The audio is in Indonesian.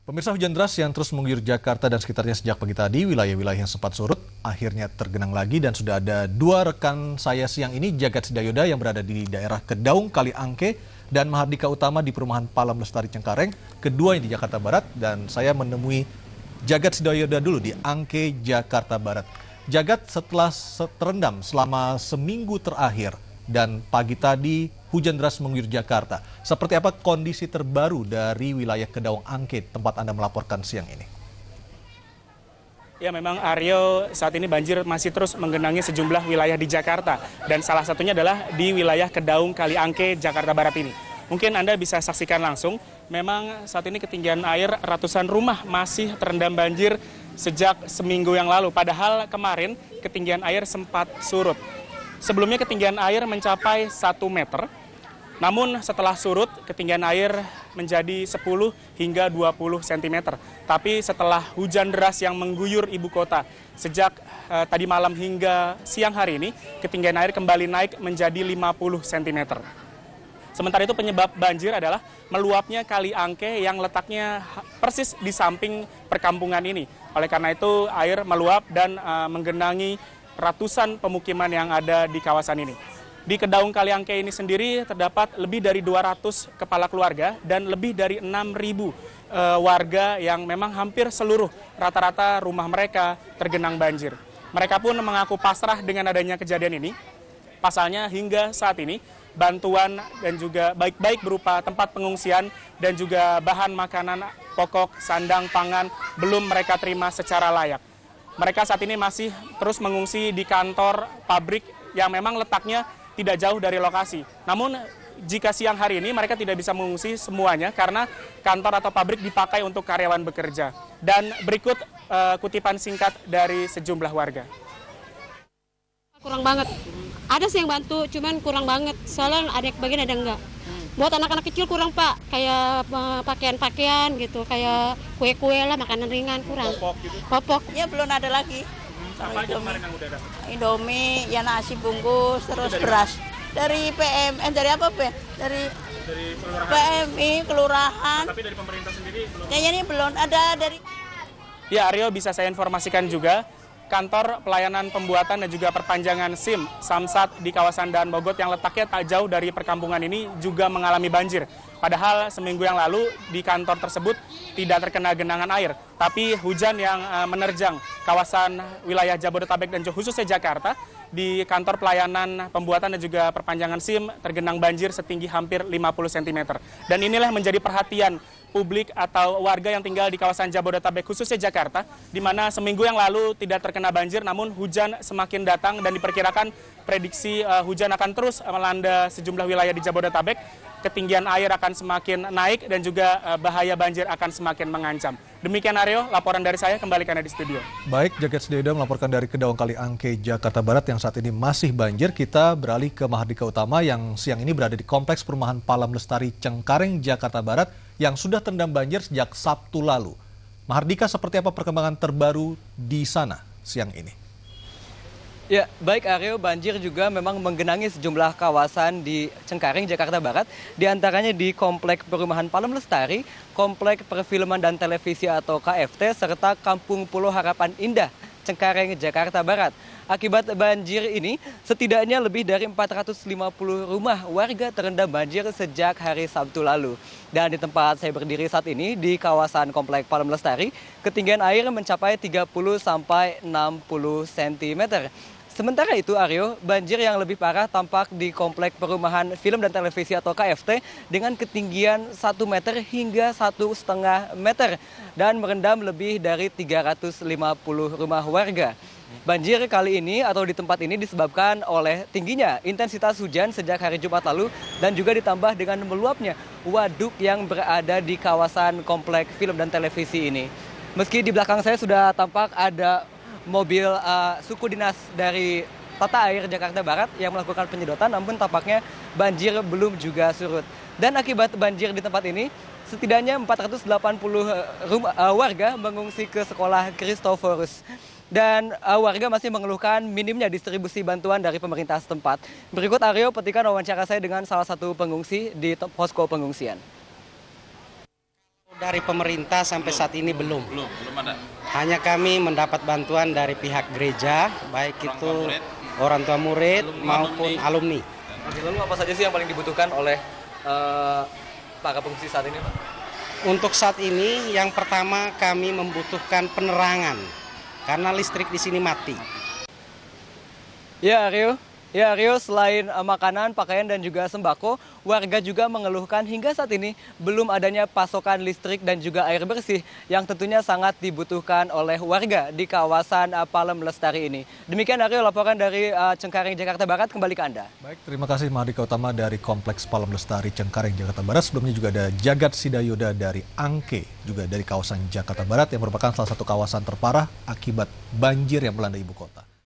Pemirsa, hujan deras yang terus mengguyur Jakarta dan sekitarnya sejak pagi tadi, wilayah-wilayah yang sempat surut akhirnya tergenang lagi dan sudah ada dua rekan saya siang ini, Jagat Sidayoda yang berada di daerah Kedaung, Kaliangke, dan Mahardika Utama di perumahan Palam Lestari Cengkareng, kedua di Jakarta Barat, dan saya menemui Jagat Sidayoda dulu di Angke, Jakarta Barat. Jagat, setelah terendam selama seminggu terakhir dan pagi tadi hujan deras mengguyur Jakarta. Seperti apa kondisi terbaru dari wilayah Kedaung Angke tempat Anda melaporkan siang ini? Ya, memang Aryo, saat ini banjir masih terus menggenangi sejumlah wilayah di Jakarta dan salah satunya adalah di wilayah Kedaung Kaliangke, Jakarta Barat ini. Mungkin Anda bisa saksikan langsung, memang saat ini ketinggian air ratusan rumah masih terendam banjir sejak seminggu yang lalu. Padahal kemarin ketinggian air sempat surut. Sebelumnya ketinggian air mencapai 1 meter, namun setelah surut ketinggian air menjadi 10 hingga 20 cm. Tapi setelah hujan deras yang mengguyur ibu kota sejak tadi malam hingga siang hari ini, ketinggian air kembali naik menjadi 50 cm. Sementara itu penyebab banjir adalah meluapnya Kali Angke yang letaknya persis di samping perkampungan ini. Oleh karena itu air meluap dan menggenangi ratusan pemukiman yang ada di kawasan ini. Di Kedaung Kaliangke ini sendiri terdapat lebih dari 200 kepala keluarga dan lebih dari 6.000 warga yang memang hampir seluruh rata-rata rumah mereka tergenang banjir. Mereka pun mengaku pasrah dengan adanya kejadian ini. Pasalnya hingga saat ini bantuan dan juga baik-baik berupa tempat pengungsian dan juga bahan makanan pokok, sandang, pangan belum mereka terima secara layak. Mereka saat ini masih terus mengungsi di kantor pabrik yang memang letaknya tidak jauh dari lokasi. Namun jika siang hari ini mereka tidak bisa mengungsi semuanya karena kantor atau pabrik dipakai untuk karyawan bekerja. Dan berikut kutipan singkat dari sejumlah warga. Kurang banget. Ada sih yang bantu, cuman kurang banget. Soalnya ada yang bagian ada enggak. Buat anak-anak kecil kurang, Pak. Kayak pakaian-pakaian gitu, kayak kue-kue lah, makanan ringan kurang. Popok gitu? Popok. Ya belum ada lagi. Apa aja kemarin yang udah dapat? Indomie, ya nasi bungkus, terus beras. Dari PMN, dari apa, Pe? Dari kelurahan. PMI, kelurahan. Tapi dari pemerintah sendiri belum. Kayaknya ini belum ada dari... Ya, Aryo, bisa saya informasikan juga, kantor pelayanan pembuatan dan juga perpanjangan SIM Samsat di kawasan Daan Mogot yang letaknya tak jauh dari perkampungan ini juga mengalami banjir. Padahal seminggu yang lalu di kantor tersebut tidak terkena genangan air. Tapi hujan yang menerjang kawasan wilayah Jabodetabek dan khususnya Jakarta, di kantor pelayanan pembuatan dan juga perpanjangan SIM tergenang banjir setinggi hampir 50 cm. Dan inilah menjadi perhatian publik atau warga yang tinggal di kawasan Jabodetabek khususnya Jakarta, di mana seminggu yang lalu tidak terkena banjir, namun hujan semakin datang dan diperkirakan prediksi hujan akan terus melanda sejumlah wilayah di Jabodetabek. Ketinggian air akan semakin naik dan juga bahaya banjir akan semakin mengancam. Demikian Aryo, laporan dari saya, kembali ke Anda di studio. Baik, Jagat Sidayoda melaporkan dari Kedaung Kaliangke, Jakarta Barat yang saat ini masih banjir. Kita beralih ke Mahardika Utama yang siang ini berada di Kompleks Perumahan Palam Lestari Cengkareng, Jakarta Barat yang sudah terendam banjir sejak Sabtu lalu. Mahardika, seperti apa perkembangan terbaru di sana siang ini? Ya, baik Aryo, banjir juga memang menggenangi sejumlah kawasan di Cengkareng, Jakarta Barat, di antaranya di Komplek Perumahan Palam Lestari, Komplek Perfilman dan Televisi atau KFT, serta Kampung Pulau Harapan Indah, Cengkareng, Jakarta Barat. Akibat banjir ini, setidaknya lebih dari 450 rumah warga terendam banjir sejak hari Sabtu lalu. Dan di tempat saya berdiri saat ini, di kawasan Komplek Palam Lestari, ketinggian air mencapai 30 sampai 60 cm. Sementara itu, Aryo, banjir yang lebih parah tampak di Komplek Perumahan Film dan Televisi atau KFT dengan ketinggian 1 meter hingga 1,5 meter dan merendam lebih dari 350 rumah warga. Banjir kali ini atau di tempat ini disebabkan oleh tingginya intensitas hujan sejak hari Jumat lalu dan juga ditambah dengan meluapnya waduk yang berada di kawasan Komplek Film dan Televisi ini. Meski di belakang saya sudah tampak ada mobil suku dinas dari Tata Air Jakarta Barat yang melakukan penyedotan, namun tampaknya banjir belum juga surut. Dan akibat banjir di tempat ini, setidaknya 480 warga mengungsi ke sekolah Kristoforus. Dan warga masih mengeluhkan minimnya distribusi bantuan dari pemerintah setempat. Berikut Aryo petikan wawancara saya dengan salah satu pengungsi di posko pengungsian. Dari pemerintah sampai saat ini belum ada. Hanya kami mendapat bantuan dari pihak gereja, baik itu orang tua murid maupun alumni. Oke, lalu apa saja sih yang paling dibutuhkan oleh para pengungsi saat ini, Pak? Untuk saat ini, yang pertama kami membutuhkan penerangan karena listrik di sini mati. Ya, Aryo, selain makanan, pakaian, dan juga sembako, warga juga mengeluhkan hingga saat ini belum adanya pasokan listrik dan juga air bersih yang tentunya sangat dibutuhkan oleh warga di kawasan Palem Lestari ini. Demikian Aryo, laporan dari Cengkareng, Jakarta Barat, kembali ke Anda. Baik, terima kasih Mahardika Utama dari Kompleks Palem Lestari Cengkareng, Jakarta Barat. Sebelumnya juga ada Jagat Sidayoda dari Angke, juga dari kawasan Jakarta Barat yang merupakan salah satu kawasan terparah akibat banjir yang melanda ibu kota.